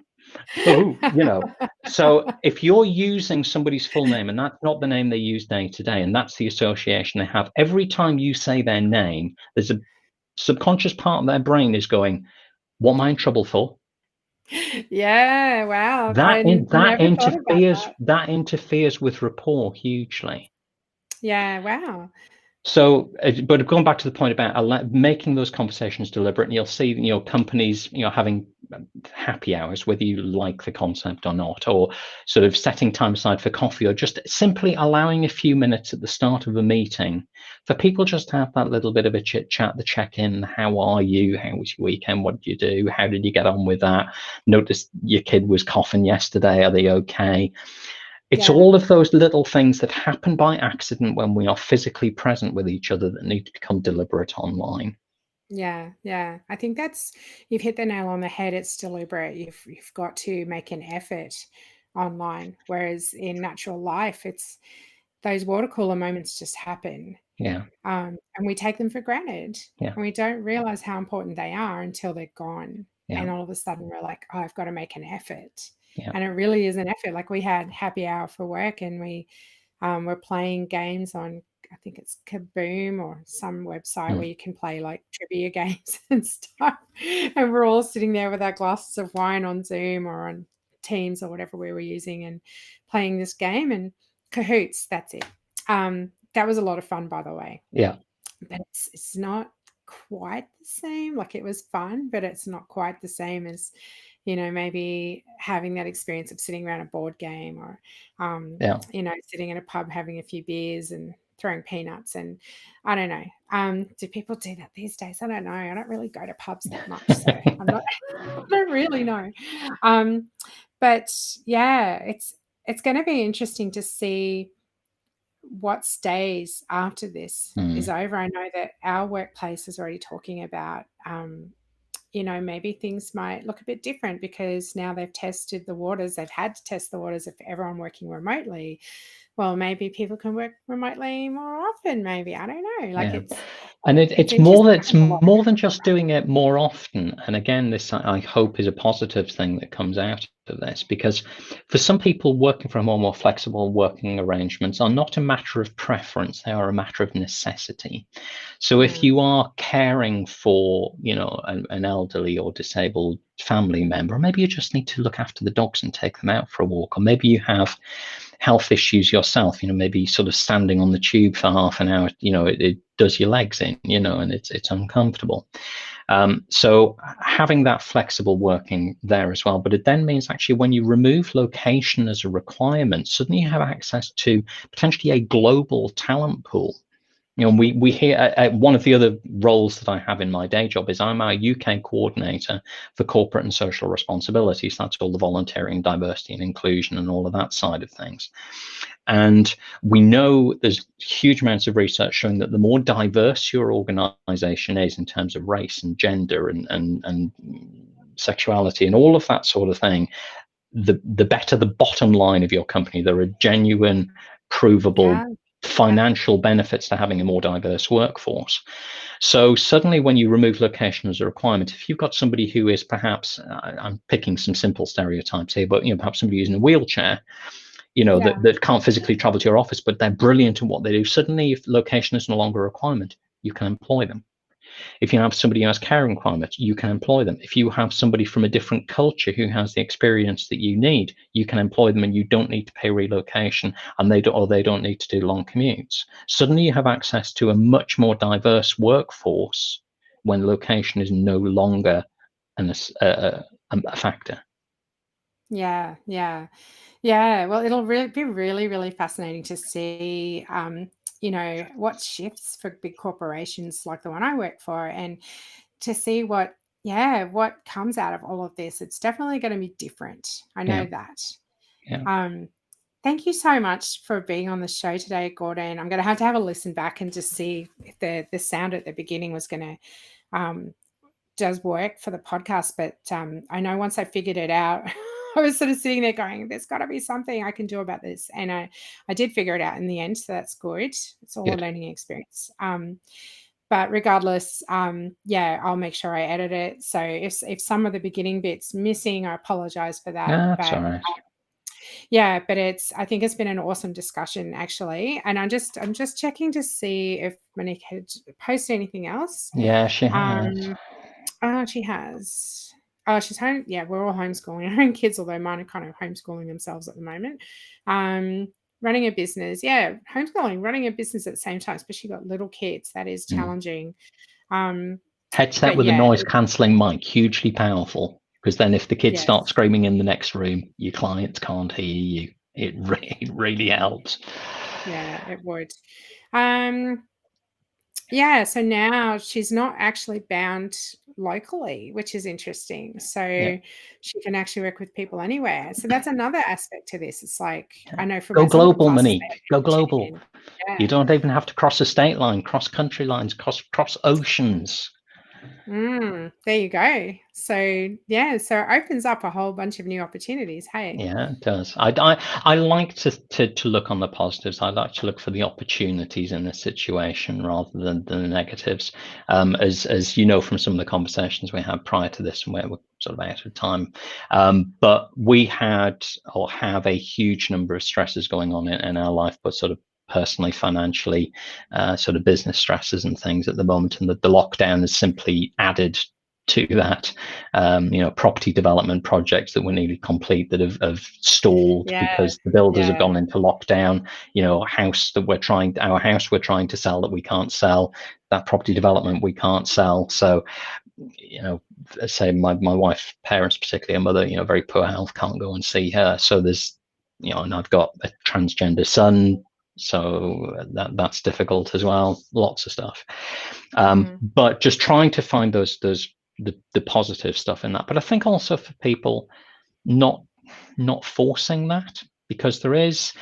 Oh, So if you're using somebody's full name and that's not the name they use day to day, and that's the association they have, every time you say their name, there's a subconscious part of their brain is going, what am I in trouble for? Yeah, wow. I That never thought about interferes that. that interferes with rapport hugely. Yeah, wow. So, but going back to the point about making those conversations deliberate, and you'll see, companies, having happy hours, whether you like the concept or not, or sort of setting time aside for coffee, or just simply allowing a few minutes at the start of a meeting for people just to have that little bit of a chit chat, the check-in. How are you? How was your weekend? What did you do? How did you get on with that? Noticed your kid was coughing yesterday. Are they okay? It's Yeah. all of those little things that happen by accident when we are physically present with each other that need to become deliberate online. Yeah, yeah. I think that's you've hit the nail on the head. It's deliberate. You've got to make an effort online, whereas in natural life, it's those water cooler moments just happen, Yeah, and we take them for granted, yeah, and we don't realize how important they are until they're gone. yeah, And all of a sudden, we're like, "Oh, I've got to make an effort," yeah. and it really is an effort. Like we had happy hour for work, and we're playing games on, I think it's Kaboom or some website where Mm, you can play like trivia games and stuff. And we're all sitting there with our glasses of wine on Zoom or on Teams or whatever we were using and playing this game and cahoots. That's it. That was a lot of fun, by the way. yeah, But it's not quite the same. Like it was fun, but it's not quite the same as, maybe having that experience of sitting around a board game or, yeah. sitting in a pub having a few beers and throwing peanuts. And I don't know. Do people do that these days? I don't know. I don't really go to pubs that much, so I'm not. I don't really know. Um, but yeah, it's going to be interesting to see what stays after this is Mm, over. I know that our workplace is already talking about, maybe things might look a bit different because now they've tested the waters. They've had to test the waters of everyone working remotely. Well, maybe people can work remotely more often. Maybe I don't know. Like yeah. And it's interesting. I it's think a lot more than depends just doing it more often. And again, this I hope is a positive thing that comes out of this, because for some people, working from home or flexible working arrangements are not a matter of preference; they are a matter of necessity. So on if that. you are caring for, an elderly or disabled family member, or maybe you just need to look after the dogs and take them out for a walk, or maybe you have health issues yourself, maybe sort of standing on the tube for half an hour, it does your legs in, and it's uncomfortable. So having that flexible working there as well, but it then means actually when you remove location as a requirement, suddenly you have access to potentially a global talent pool. We hear one of the other roles that I have in my day job is I'm our UK coordinator for corporate and social responsibility. So that's all the volunteering, diversity and inclusion and all of that side of things. And we know there's huge amounts of research showing that the more diverse your organization is in terms of race and gender and sexuality and all of that sort of thing, the better the bottom line of your company. There are genuine, provable Yeah, yeah, financial benefits to having a more diverse workforce. So suddenly, when you remove location as a requirement, if you've got somebody who is perhaps, I'm picking some simple stereotypes here, but perhaps somebody using a wheelchair, yeah, that can't physically travel to your office, but they're brilliant at what they do. Suddenly, if location is no longer a requirement, you can employ them. If you have somebody who has care requirements, you can employ them. If you have somebody from a different culture who has the experience that you need, you can employ them, and you don't need to pay relocation, and they don't need to do long commutes. Suddenly you have access to a much more diverse workforce when location is no longer a factor. yeah, yeah. Yeah, well, it'll be really, really fascinating to see, what shifts for big corporations like the one I work for, and to see what comes out of all of this. It's definitely going to be different. I Yeah, know that. yeah. Um, Thank you so much for being on the show today, Gordon. I'm going to have a listen back and just see if the sound at the beginning was going to does work for the podcast. But I know once I figured it out, I was sort of sitting there going, "There's got to be something I can do about this," and I did figure it out in the end. So that's good. It's all a Good. learning experience. But regardless, yeah, I'll make sure I edit it. So if some of the beginning bits missing, I apologize for that. That's all But right. yeah, but I think it's been an awesome discussion actually, and I'm just checking to see if Monique had posted anything else. Yeah, she has. Um, Oh, she has. Oh, she's home. Yeah, we're all homeschooling our own kids, although mine are kind of homeschooling themselves at the moment. Um, running a business, yeah, homeschooling, running a business at the same time, especially got little kids, that is Mm. challenging. Headset But with a yeah, noise cancelling mic, hugely powerful. Because then, if the kids start yes, screaming in the next room, your clients can't hear you. It really helps. yeah, it would. Um, yeah, so now she's not actually bound locally, which is interesting. Yeah, So she can actually work with people anywhere. So that's another aspect to this. It's like, yeah. I know for Go resident global, classes, they Monique. have Go people tuning global. in. Yeah. You don't even have to cross a state line, cross country lines, cross oceans. There you go. So yeah, so it opens up a whole bunch of new opportunities. Hey. Yeah, it does. I like to look on the positives. I like to look for the opportunities in a situation rather than the negatives. As you know from some of the conversations we had prior to this, and we're sort of out of time. But we had or have a huge number of stresses going on in our life, but sort of personally, financially, sort of business stresses and things at the moment, and the lockdown has simply added to that. Property development projects that were nearly complete that have stalled Yeah, because the builders have yeah. gone into lockdown. Our house we're trying to sell that we can't sell. That property development we can't sell. So, say my wife's parents, particularly her mother, very poor health, can't go and see her. So there's, and I've got a transgender son, so that's difficult as well. Lots of stuff. Mm, But just trying to find the positive stuff in that. But I think also for people not forcing that, because there is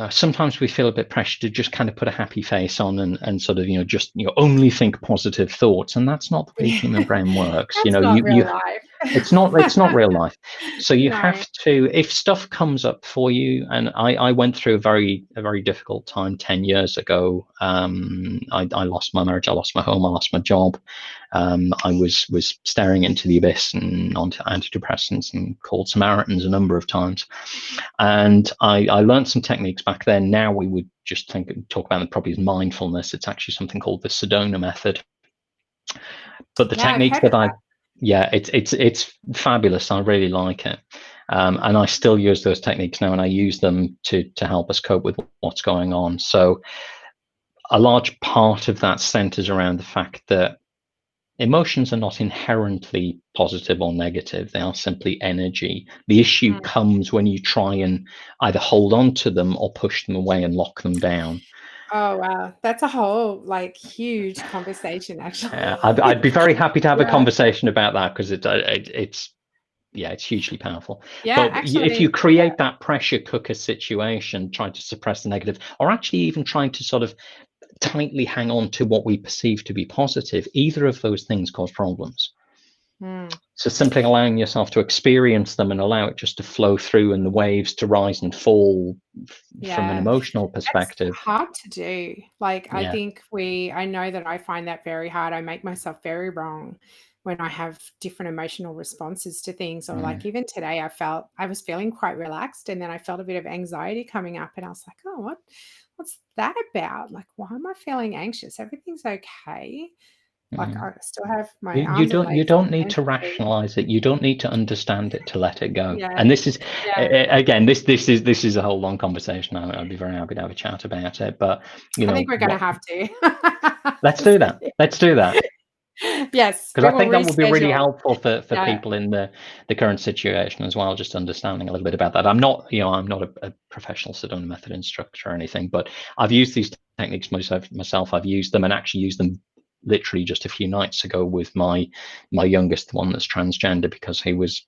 sometimes we feel a bit pressured to just kind of put a happy face on and sort of just only think positive thoughts, and that's not the way the yeah. human brain works. That's not You real life. it's not real life. So you No. have to, if stuff comes up for you, and I went through a very difficult time 10 years ago. I lost my marriage, I lost my home, I lost my job. I was staring into the abyss and onto antidepressants and called Samaritans a number of times. And I learned some techniques back then. Now we would just talk about it probably as mindfulness. It's actually something called the Sedona method. But the Yeah, I've techniques heard of that I, that. yeah, it's fabulous. I really like it. And I still use those techniques now, and I use them to help us cope with what's going on. So a large part of that centers around the fact that emotions are not inherently positive or negative. They are simply energy. The issue Mm. comes when you try and either hold on to them or push them away and lock them down. Oh, wow. That's a whole, like, huge conversation, actually. I'd be very happy to have a Yeah. conversation about that, because it's yeah, it's hugely powerful. Yeah, But if you actually, create that pressure cooker situation, trying to suppress the negative, or actually even trying to sort of tightly hang on to what we perceive to be positive, either of those things cause problems. mm, So simply allowing yourself to experience them and allow it just to flow through and the waves to rise and fall from an yeah. emotional That's perspective. hard to do. Like, Yeah. I know that I find that very hard. I make myself very wrong when I have different emotional responses to things. Or Mm. like even today, I was feeling quite relaxed, and then I felt a bit of anxiety coming up, and I was like, oh, what's that about? Like, why am I feeling anxious? Everything's okay. Like Mm. I still have my You arms and don't you legs don't need and to feet. rationalize it. You don't need to understand it to let it go. Yeah, And this is yeah. again, this is a whole long conversation. I'd be very happy to have a chat about it. But I think we're gonna what? have to. Let's do Just that. kidding. Let's do that, Yes, because we I will think that would be really reschedule. helpful for Yeah. people in the current situation as well. Just understanding a little bit about that. I'm not a professional Sedona method instructor or anything, but I've used these techniques myself. I've used them and actually used them literally just a few nights ago with my youngest one that's transgender, because he was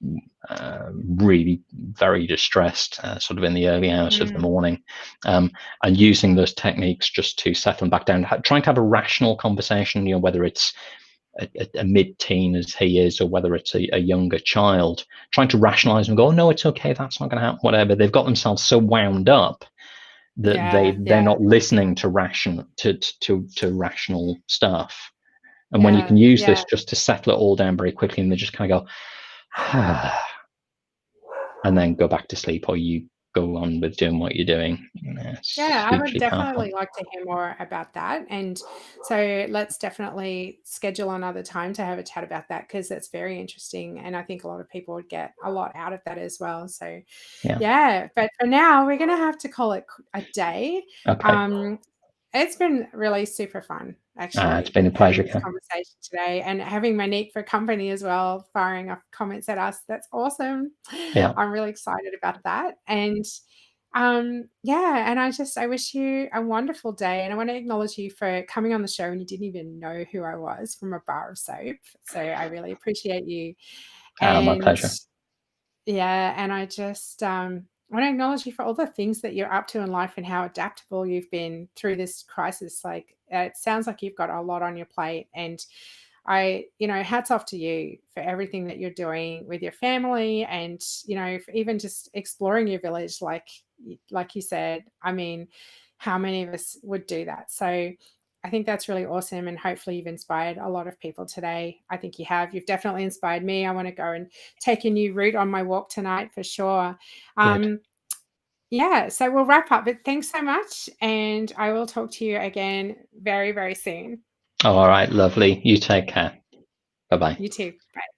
really very distressed, sort of in the early hours of the Mm, morning, and using those techniques just to settle him back down, trying to have a rational conversation, whether it's a mid-teen as he is, or whether it's a younger child, trying to rationalize and go, oh no, it's okay, that's not going to happen, whatever. They've got themselves so wound up that yeah, they're yeah, not listening to rational stuff. And when you can yeah, use yeah. this just to settle it all down very quickly, and they just kind of go, and then go back to sleep, or you go on with doing what you're doing. It's Yeah, I would hugely powerful. definitely like to hear more about that. And so let's definitely schedule another time to have a chat about that because it's very interesting. And I think a lot of people would get a lot out of that as well. So, Yeah. yeah, but for now, we're going to have to call it a day. Okay. Um, it's been really super fun, It's actually, been a having pleasure, this Ken. conversation today and having Monique for company as well, firing off comments at us. That's awesome. Yeah. I'm really excited about that. And yeah, and I wish you a wonderful day. And I want to acknowledge you for coming on the show and you didn't even know who I was from a bar of soap. So I really appreciate you. My And pleasure. yeah, and I just want to acknowledge you for all the things that you're up to in life and how adaptable you've been through this crisis. Like it sounds like you've got a lot on your plate, and hats off to you for everything that you're doing with your family, and for even just exploring your village, like you said. I mean, how many of us would do that? So I think that's really awesome. And hopefully, you've inspired a lot of people today. I think you have. You've definitely inspired me. I want to go and take a new route on my walk tonight for sure. Good. Um, yeah, so we'll wrap up. But thanks so much. And I will talk to you again very, very soon. All right. Lovely. You take care. Bye bye. You too. Bye.